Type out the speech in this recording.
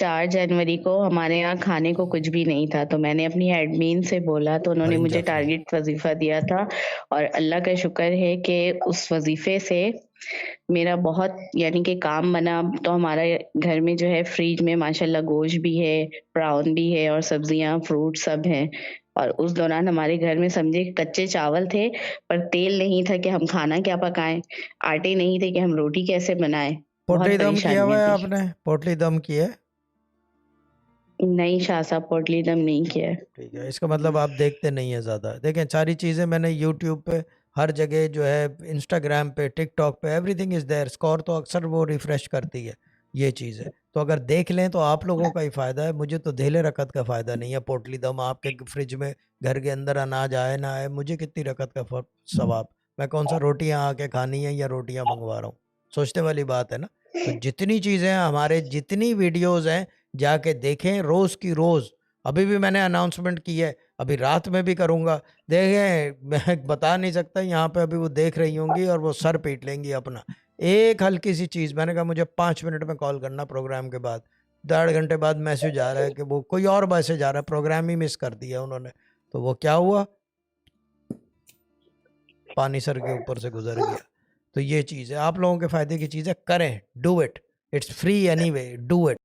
4 जनवरी को हमारे यहाँ खाने को कुछ भी नहीं था, तो मैंने अपनी एडमिन से बोला तो उन्होंने आरिन मुझे जाफरी। टारगेट वज़ीफ़ा दिया था और अल्लाह का शुक्र है कि उस वज़ीफ़े से मेरा बहुत यानी कि काम बना। तो हमारा घर में जो है फ्रिज में माशाल्लाह गोश्त भी है, प्राउन भी है और सब्जियाँ, फ्रूट सब हैं। और उस दौरान हमारे घर में समझिए कच्चे चावल थे, पर तेल नहीं था कि हम खाना क्या पकाएँ, आटे नहीं थे कि हम रोटी कैसे बनाएँ, बहुत पोटली दम किया हुआ परेशानियाँ है थी। आपने? पोटली दम की है? नहीं शाह साहब, पोटली दम नहीं किया है। ठीक है, इसका मतलब आप देखते नहीं है ज़्यादा। देखें, सारी चीज़ें मैंने यूट्यूब पे, हर जगह जो है, इंस्टाग्राम पे, टिकटॉक पे, एवरीथिंग इज़ देयर। स्कोर तो अक्सर वो रिफ्रेश करती है ये चीज़ें। तो अगर देख लें तो आप लोगों का ही फ़ायदा है, मुझे तो धेले रकत का फ़ायदा नहीं है। पोटली दम आपके फ्रिज में, घर के अंदर अनाज आए ना आए, मुझे कितनी रकत का सवाब। मैं कौन सा रोटियां आके खानी है या रोटियां मंगवा रहा हूँ? सोचने वाली बात है ना। तो जितनी चीज़ें हैं, हमारे जितनी वीडियोज़ हैं, जाके देखें रोज़ की रोज़। अभी भी मैंने अनाउंसमेंट की है, अभी रात में भी करूँगा। देखें, मैं बता नहीं सकता, यहाँ पे अभी वो देख रही होंगी और वो सर पीट लेंगी अपना। एक हल्की सी चीज़, मैंने कहा मुझे 5 मिनट में कॉल करना प्रोग्राम के बाद। 1.5 घंटे बाद मैसेज आ रहा है कि वो कोई और मैसेज आ रहा है, प्रोग्राम ही मिस कर दिया उन्होंने। तो वो क्या हुआ? पानी सर के ऊपर से गुजर गया। तो ये चीज़ है, आप लोगों के फ़ायदे की चीज़ है, करें, do it, it's free anyway, do it.